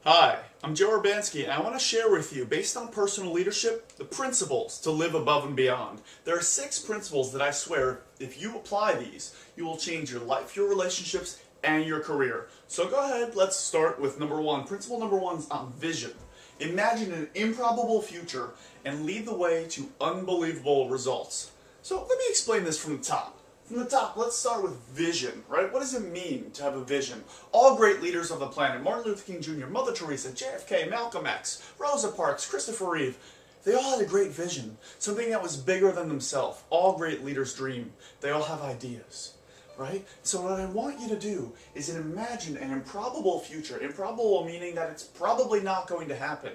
Hi, I'm Joe Urbanski, and I want to share with you, based on personal leadership, the principles to live above and beyond. There are 6 principles that I swear, if you apply these, you will change your life, your relationships, and your career. So go ahead, let's start with number 1. Principle number 1 is on vision. Imagine an improbable future and lead the way to unbelievable results. So let me explain this from the top. From the top, let's start with vision, right? What does it mean to have a vision? All great leaders of the planet, Martin Luther King Jr., Mother Teresa, JFK, Malcolm X, Rosa Parks, Christopher Reeve, they all had a great vision, something that was bigger than themselves. All great leaders dream. They all have ideas, right? So what I want you to do is imagine an improbable future. Improbable meaning that it's probably not going to happen.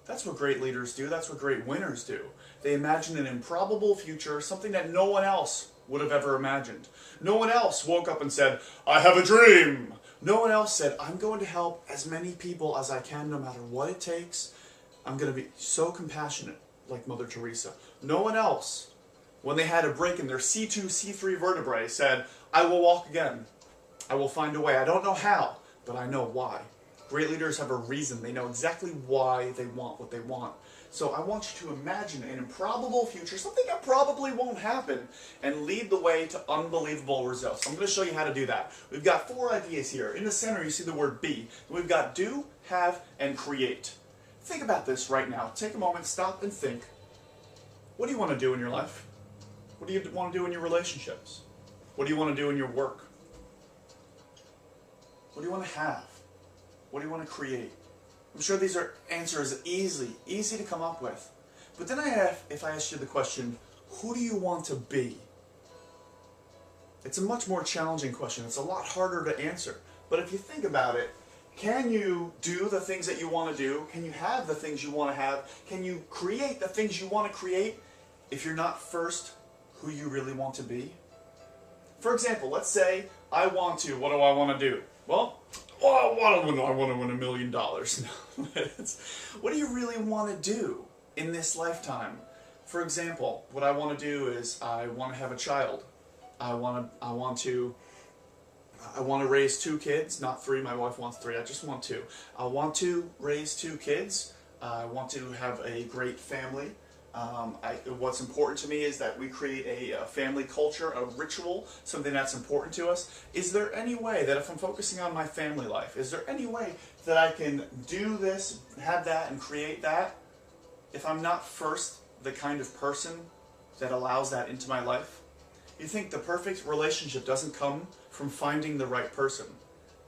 That's what great leaders do. That's what great winners do. They imagine an improbable future, something that no one else would have ever imagined. No one else woke up and said, I have a dream. No one else said, I'm going to help as many people as I can no matter what it takes. I'm going to be so compassionate like Mother Teresa. No one else, when they had a break in their C2, C3 vertebrae, said, I will walk again. I will find a way. I don't know how, but I know why. Great leaders have a reason. They know exactly why they want what they want. So I want you to imagine an improbable future, something that probably won't happen, and lead the way to unbelievable results. I'm going to show you how to do that. We've got 4 ideas here. In the center, you see the word be. We've got do, have, and create. Think about this right now. Take a moment, stop, and think. What do you want to do in your life? What do you want to do in your relationships? What do you want to do in your work? What do you want to have? What do you want to create? I'm sure these are answers easy to come up with. But then if I ask you the question, who do you want to be? It's a much more challenging question. It's a lot harder to answer. But if you think about it, can you do the things that you want to do? Can you have the things you want to have? Can you create the things you want to create if you're not first who you really want to be? For example, let's say I want to, what do I want to do? Well, I want to win $1 million. No, what do you really want to do in this lifetime? For example, what I want to do is I want to have a child. I want to raise 2 kids, not 3. My wife wants 3. I just want 2. I want to raise 2 kids. I want to have a great family. What's important to me is that we create a family culture, a ritual, something that's important to us. Is there any way that if I'm focusing on my family life, is there any way that I can do this, have that, and create that if I'm not first the kind of person that allows that into my life? You think the perfect relationship doesn't come from finding the right person,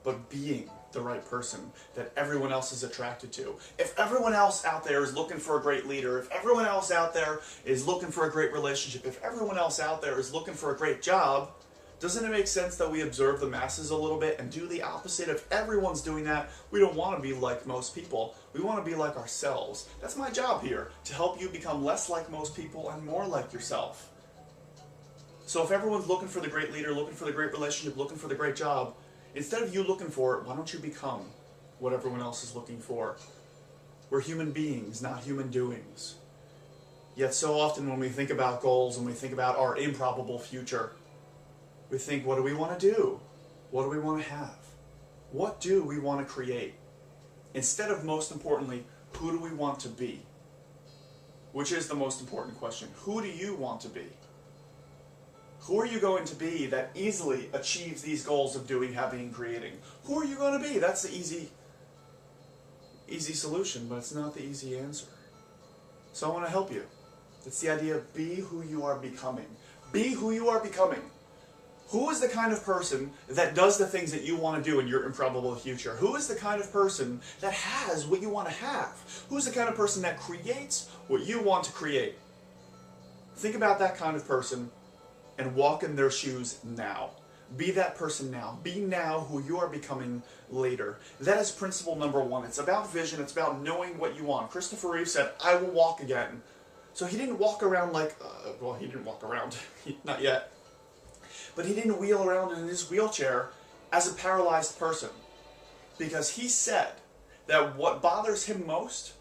but being the right person that everyone else is attracted to. If everyone else out there is looking for a great leader, if everyone else out there is looking for a great relationship, if everyone else out there is looking for a great job, doesn't it make sense that we observe the masses a little bit and do the opposite? If everyone's doing that, we don't want to be like most people. We want to be like ourselves. That's my job here, to help you become less like most people and more like yourself. So if everyone's looking for the great leader, looking for the great relationship, looking for the great job, instead of you looking for it, why don't you become what everyone else is looking for? We're human beings, not human doings. Yet so often when we think about goals and we think about our improbable future, we think, what do we want to do? What do we want to have? What do we want to create? Instead of, most importantly, who do we want to be? Which is the most important question. Who do you want to be? Who are you going to be that easily achieves these goals of doing, having, and creating? Who are you going to be? That's the easy solution, but it's not the easy answer. So I want to help you. It's the idea of be who you are becoming. Be who you are becoming. Who is the kind of person that does the things that you want to do in your improbable future? Who is the kind of person that has what you want to have? Who is the kind of person that creates what you want to create? Think about that kind of person and walk in their shoes now. Be that person now. Be now who you are becoming later. That is principle number 1. It's about vision. It's about knowing what you want. Christopher Reeve said, I will walk again. So he didn't walk around like, well, he didn't walk around. Not yet. But he didn't wheel around in his wheelchair as a paralyzed person. Because he said that what bothers him most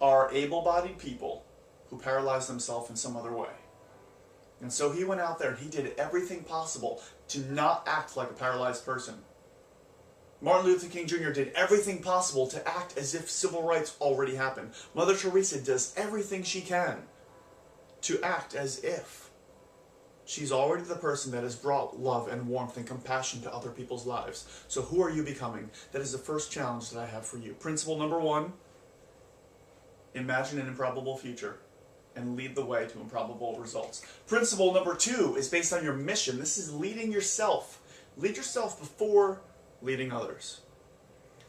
are able-bodied people who paralyze themselves in some other way. And so he went out there and he did everything possible to not act like a paralyzed person. Martin Luther King Jr. did everything possible to act as if civil rights already happened. Mother Teresa does everything she can to act as if she's already the person that has brought love and warmth and compassion to other people's lives. So who are you becoming? That is the first challenge that I have for you. Principle number 1, imagine an improbable future and lead the way to improbable results. Principle number 2 is based on your mission. This is leading yourself. Lead yourself before leading others.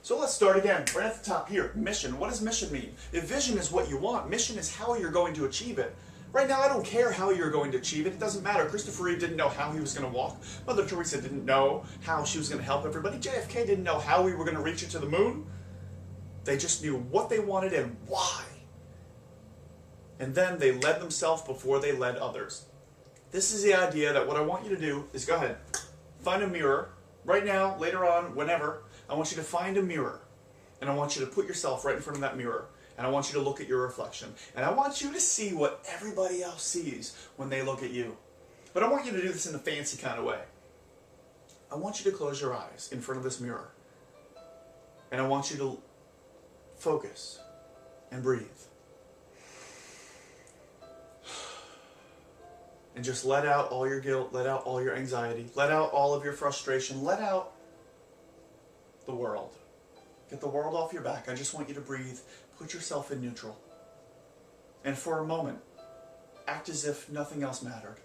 So let's start again, right at the top here. Mission. What does mission mean? If vision is what you want, mission is how you're going to achieve it. Right now, I don't care how you're going to achieve it. It doesn't matter. Christopher Reeve didn't know how he was going to walk. Mother Teresa didn't know how she was going to help everybody. JFK didn't know how we were going to reach it to the moon. They just knew what they wanted and why. And then they led themselves before they led others. This is the idea that what I want you to do is go ahead, find a mirror. Right now, later on, whenever, I want you to find a mirror. And I want you to put yourself right in front of that mirror. And I want you to look at your reflection. And I want you to see what everybody else sees when they look at you. But I want you to do this in a fancy kind of way. I want you to close your eyes in front of this mirror. And I want you to focus and breathe. And just let out all your guilt, let out all your anxiety, let out all of your frustration, let out the world. Get the world off your back. I just want you to breathe. Put yourself in neutral. And for a moment, act as if nothing else mattered.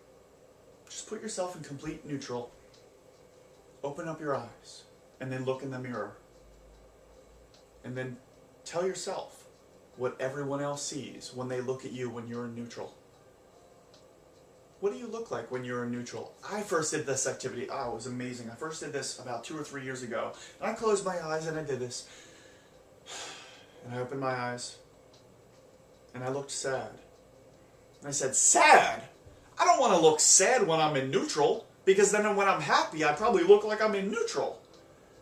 Just put yourself in complete neutral. Open up your eyes. And then look in the mirror. And then tell yourself what everyone else sees when they look at you when you're in neutral. What do you look like when you're in neutral? I first did this activity. Oh, it was amazing. I first did this about 2 or 3 years ago. And I closed my eyes and I did this. And I opened my eyes. And I looked sad. And I said, sad? I don't want to look sad when I'm in neutral. Because then when I'm happy, I probably look like I'm in neutral.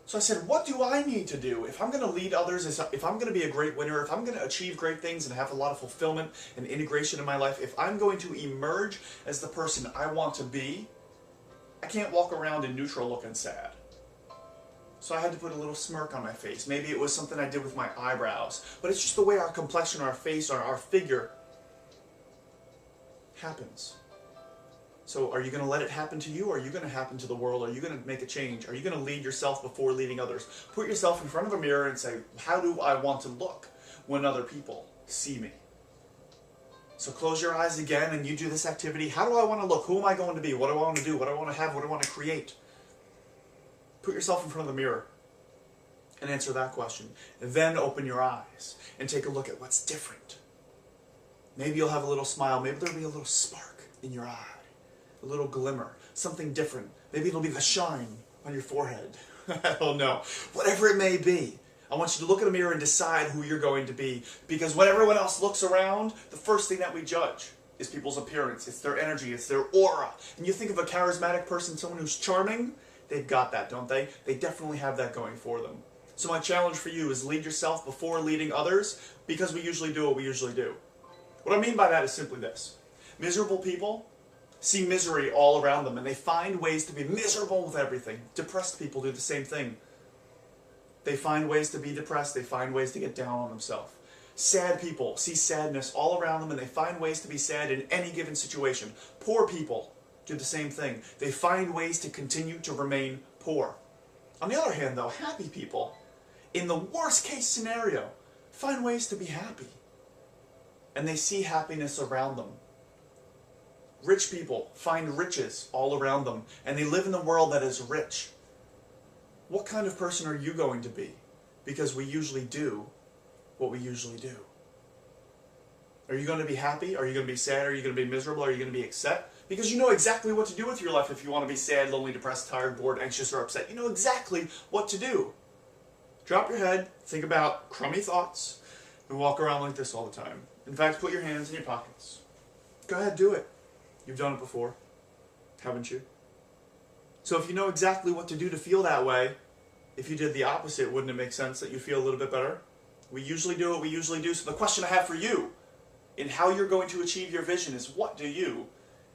So I said, what do I need to do? If I'm going to lead others, if I'm going to be a great winner, if I'm going to achieve great things and have a lot of fulfillment and integration in my life, if I'm going to emerge as the person I want to be, I can't walk around in neutral looking sad. So I had to put a little smirk on my face. Maybe it was something I did with my eyebrows. But it's just the way our complexion, our face, our figure happens. So are you going to let it happen to you, or are you going to happen to the world? Are you going to make a change? Are you going to lead yourself before leading others? Put yourself in front of a mirror and say, how do I want to look when other people see me? So close your eyes again and you do this activity. How do I want to look? Who am I going to be? What do I want to do? What do I want to have? What do I want to create? Put yourself in front of the mirror and answer that question. And then open your eyes and take a look at what's different. Maybe you'll have a little smile. Maybe there'll be a little spark in your eye. A little glimmer, something different. Maybe it'll be the shine on your forehead. I don't know. Whatever it may be, I want you to look in the mirror and decide who you're going to be. Because when everyone else looks around, the first thing that we judge is people's appearance. It's their energy. It's their aura. And you think of a charismatic person, someone who's charming, they've got that, don't they? They definitely have that going for them. So my challenge for you is lead yourself before leading others, because we usually do what we usually do. What I mean by that is simply this. Miserable people see misery all around them, and they find ways to be miserable with everything. Depressed people do the same thing. They find ways to be depressed. They find ways to get down on themselves. Sad people see sadness all around them, and they find ways to be sad in any given situation. Poor people do the same thing. They find ways to continue to remain poor. On the other hand, though, happy people, in the worst case scenario, find ways to be happy. And they see happiness around them. Rich people find riches all around them, and they live in a world that is rich. What kind of person are you going to be? Because we usually do what we usually do. Are you going to be happy? Are you going to be sad? Are you going to be miserable? Are you going to be upset? Because you know exactly what to do with your life if you want to be sad, lonely, depressed, tired, bored, anxious, or upset. You know exactly what to do. Drop your head, think about crummy thoughts, and walk around like this all the time. In fact, put your hands in your pockets. Go ahead, do it. You've done it before, haven't you? So if you know exactly what to do to feel that way, if you did the opposite, wouldn't it make sense that you feel a little bit better? We usually do what we usually do. So the question I have for you in how you're going to achieve your vision is, what do you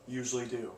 usually do?